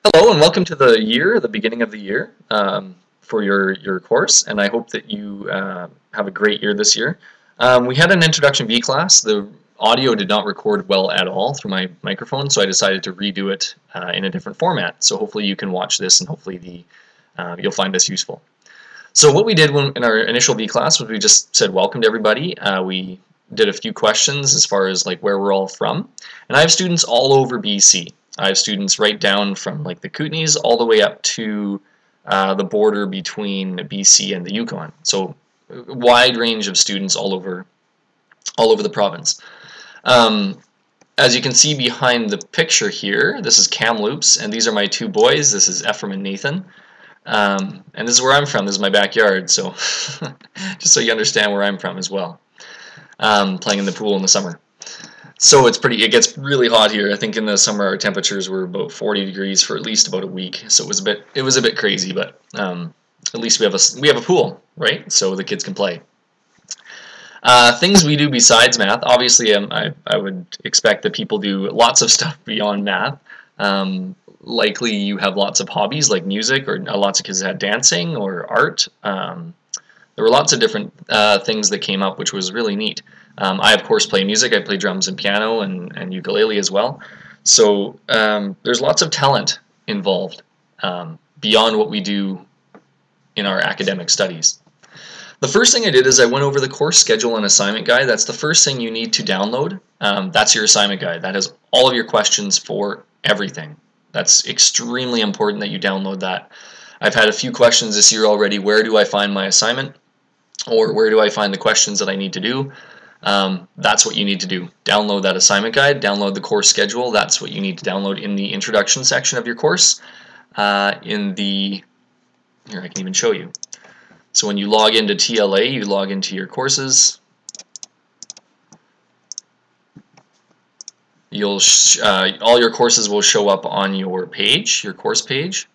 Hello and welcome to the beginning of the year for your course, and I hope that you have a great year this year. We had an Introduction V class. The audio did not record well at all through my microphone, so I decided to redo it in a different format. So hopefully you can watch this, and hopefully you'll find this useful. So what we did in our initial V class was we just said welcome to everybody. We did a few questions as far as like where we're all from, and I have students all over BC. I have students right down from like the Kootenays all the way up to the border between BC and the Yukon. So a wide range of students all over the province. As you can see behind the picture here, this is Kamloops, and these are my two boys. This is Ephraim and Nathan. And this is where I'm from. This is my backyard, so just so you understand where I'm from as well. Playing in the pool in the summer. So it gets really hot here. I think in the summer our temperatures were about 40 degrees for at least about a week. So it was a bit crazy, but at least we have a pool, right? So the kids can play. Things we do besides math. Obviously, I would expect that people do lots of stuff beyond math. Likely you have lots of hobbies like music, or lots of kids had dancing or art. There were lots of different things that came up, which was really neat. I, of course, play music. I play drums and piano and ukulele as well. So there's lots of talent involved beyond what we do in our academic studies. The first thing I did is I went over the course schedule and assignment guide. That's the first thing you need to download. That's your assignment guide. That has all of your questions for everything. That's extremely important that you download that. I've had a few questions this year already. Where do I find my assignment? Or where do I find the questions that I need to do? That's what you need to do. Download that assignment guide, download the course schedule. That's what you need to download in the introduction section of your course. Here, I can even show you. So when you log into TLA, you log into your courses. All your courses will show up on your page, your course page.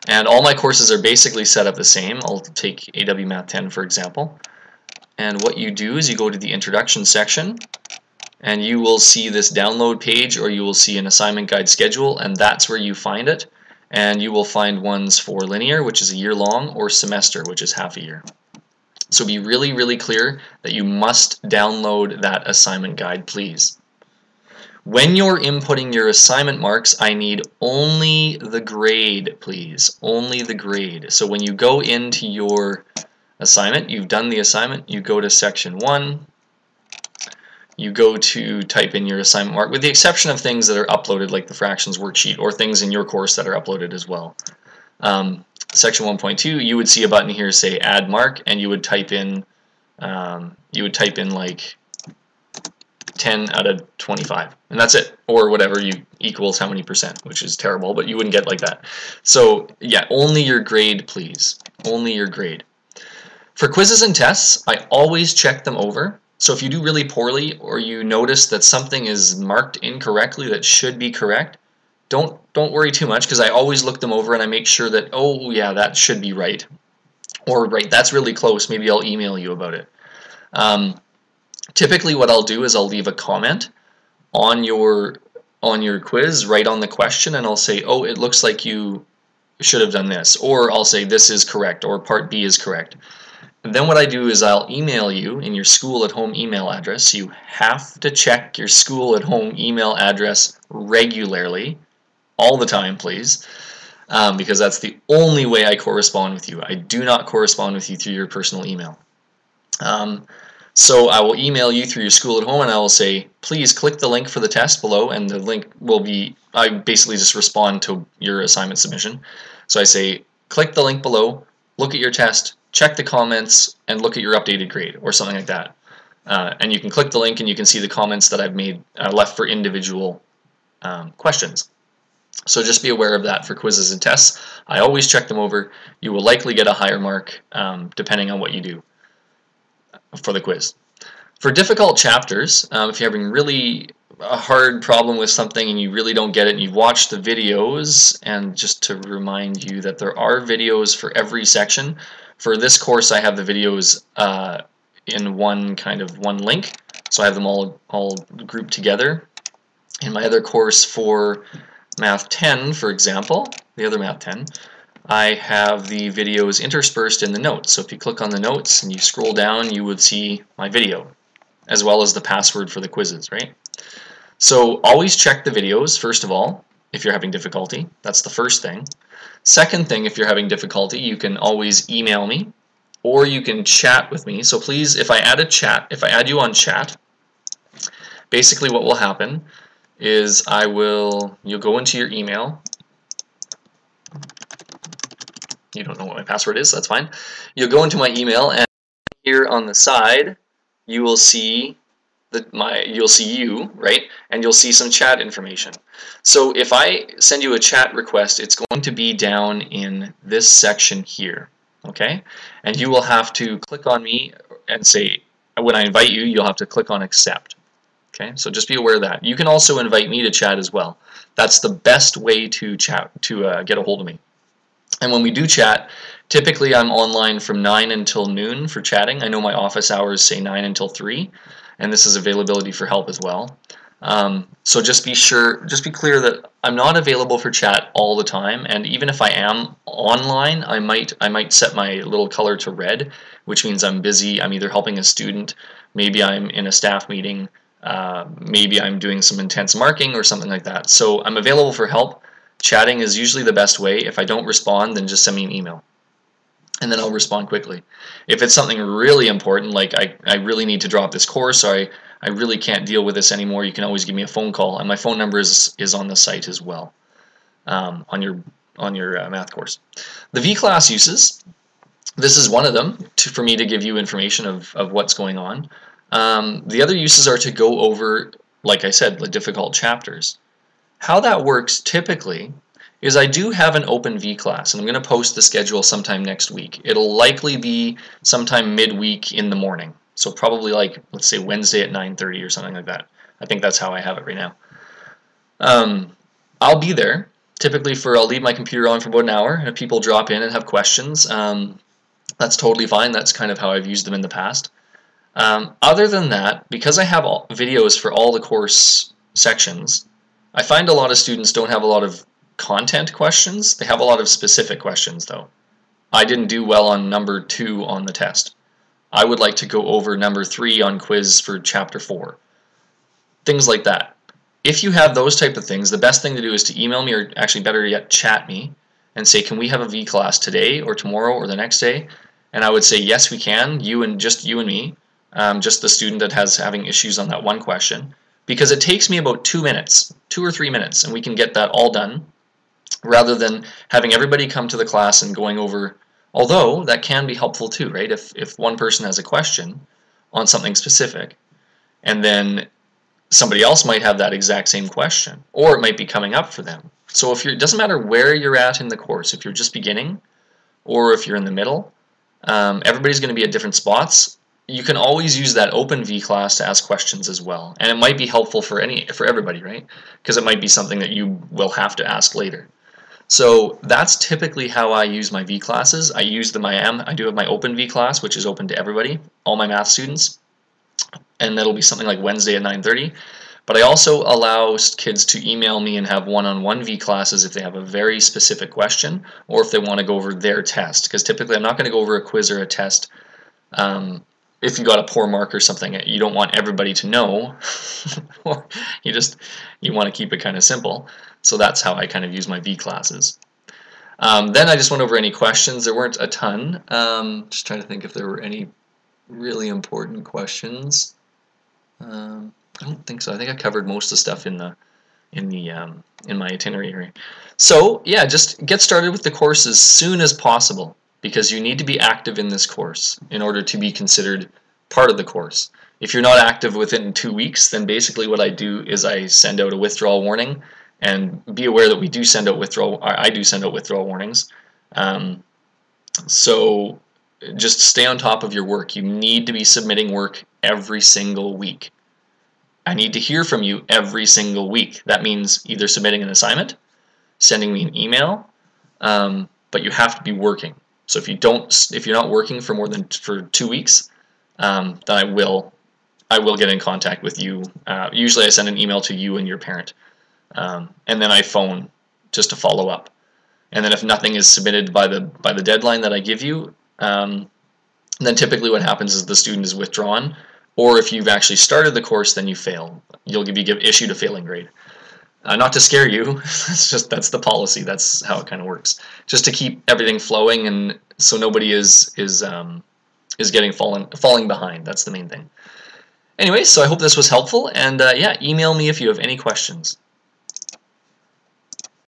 And all my courses are basically set up the same. I'll take AW Math 10 for example. And what you do is you go to the introduction section and you will see this download page, or you will see an assignment guide schedule, and that's where you find it. And you will find ones for linear, which is a year long, or semester, which is half a year. So be really, really clear that you must download that assignment guide, please. When you're inputting your assignment marks, I need only the grade, please. Only the grade. So when you go into your assignment, you've done the assignment, you go to section 1, you go to type in your assignment mark, with the exception of things that are uploaded like the fractions worksheet, or things in your course that are uploaded as well. Section 1.2, you would see a button here say add mark, and you would type in like 10 out of 25, and that's it, or whatever you equals how many percent, which is terrible, but you wouldn't get like that. So yeah, only your grade, please. Only your grade. For quizzes and tests, I always check them over. So if you do really poorly, or you notice that something is marked incorrectly that should be correct, don't worry too much, because I always look them over and I make sure that, oh yeah, that should be right, or right, that's really close, maybe I'll email you about it. Typically what I'll do is I'll leave a comment on your quiz right on the question, and I'll say, oh, it looks like you should have done this, or I'll say this is correct, or part B is correct. And then what I do is I'll email you in your school at home email address. You have to check your school at home email address regularly, all the time, please, because that's the only way I correspond with you. I do not correspond with you through your personal email. So I will email you through your school at home, and I will say, please click the link for the test below, and the link will be, I basically just respond to your assignment submission. So I say, click the link below, look at your test, check the comments, and look at your updated grade, or something like that. And you can click the link and you can see the comments that I've made left for individual questions. So just be aware of that for quizzes and tests. I always check them over. You will likely get a higher mark depending on what you do for the quiz. For difficult chapters, if you're having really a hard problem with something and you really don't get it and you've watched the videos, and just to remind you that there are videos for every section. For this course I have the videos in one link, so I have them all grouped together. In my other course for Math 10, for example, the other Math 10, I have the videos interspersed in the notes. So if you click on the notes and you scroll down, you would see my video, as well as the password for the quizzes, right? So always check the videos, first of all, if you're having difficulty. That's the first thing. Second thing, if you're having difficulty, you can always email me, or you can chat with me. So please, if I add you on chat, basically what will happen is you'll go into your email. You don't know what my password is, that's fine. You'll go into my email, and here on the side, you will see you, right? And you'll see some chat information. So if I send you a chat request, it's going to be down in this section here, okay? And you will have to click on me and say, when I invite you, you'll have to click on accept. Okay, so just be aware of that. You can also invite me to chat as well. That's the best way to chat, to get a hold of me. And when we do chat, typically I'm online from 9 until noon for chatting. I know my office hours say 9 until 3, and this is availability for help as well. So just be clear that I'm not available for chat all the time, and even if I am online, I might set my little color to red, which means I'm busy. I'm either helping a student, maybe I'm in a staff meeting, maybe I'm doing some intense marking or something like that. So I'm available for help. Chatting is usually the best way. If I don't respond, then just send me an email, and then I'll respond quickly. If it's something really important, like I really need to drop this course, or I really can't deal with this anymore, you can always give me a phone call, and my phone number is on the site as well, on your math course. The V-class uses, this is one of them for me to give you information of what's going on. The other uses are to go over, like I said, the difficult chapters. How that works typically is I do have an open V-class, and I'm going to post the schedule sometime next week. It'll likely be sometime midweek in the morning, so probably like, let's say Wednesday at 9:30 or something like that. I think that's how I have it right now. I'll be there typically I'll leave my computer on for about an hour, and if people drop in and have questions, that's totally fine. That's kind of how I've used them in the past. Other than that, because I have videos for all the course sections, I find a lot of students don't have a lot of content questions. They have a lot of specific questions though. I didn't do well on number 2 on the test. I would like to go over number 3 on quiz for chapter 4. Things like that. If you have those type of things, the best thing to do is to email me, or actually better yet, chat me and say, can we have a V class today or tomorrow or the next day? And I would say, yes, we can, just you and me, just the student that having issues on that one question. Because it takes me about 2 minutes, 2 or 3 minutes, and we can get that all done, rather than having everybody come to the class and going over, although that can be helpful too, right? If one person has a question on something specific, and then somebody else might have that exact same question, or it might be coming up for them. So it doesn't matter where you're at in the course, if you're just beginning, or if you're in the middle, everybody's going to be at different spots. You can always use that open V-class to ask questions as well, and it might be helpful for everybody, right? Because it might be something that you will have to ask later. So that's typically how I use my V-classes. I do have my open V-class, which is open to everybody, all my math students, and that'll be something like Wednesday at 9:30. But I also allow kids to email me and have one-on-one V-classes if they have a very specific question, or if they want to go over their test. Because typically I'm not going to go over a quiz or a test. If you got a poor mark or something, you don't want everybody to know. you want to keep it kind of simple. So that's how I kind of use my V classes. Then I just went over any questions. There weren't a ton. Just trying to think if there were any really important questions. I don't think so. I think I covered most of the stuff in my itinerary. So yeah, just get started with the course as soon as possible, because you need to be active in this course in order to be considered part of the course. If you're not active within 2 weeks, then basically what I do is I send out a withdrawal warning, and be aware that I do send out withdrawal warnings. So just stay on top of your work. You need to be submitting work every single week. I need to hear from you every single week. That means either submitting an assignment, sending me an email, but you have to be working. So if you're not working for 2 weeks, then I will get in contact with you. Usually I send an email to you and your parent. and then I phone just to follow up. And then if nothing is submitted by the deadline that I give you, then typically what happens is the student is withdrawn, or if you've actually started the course, then you fail. You'll be issued a failing grade. Not to scare you, that's the policy. That's how it kind of works. Just to keep everything flowing, and so nobody is getting falling behind. That's the main thing. Anyway, so I hope this was helpful, and yeah, email me if you have any questions.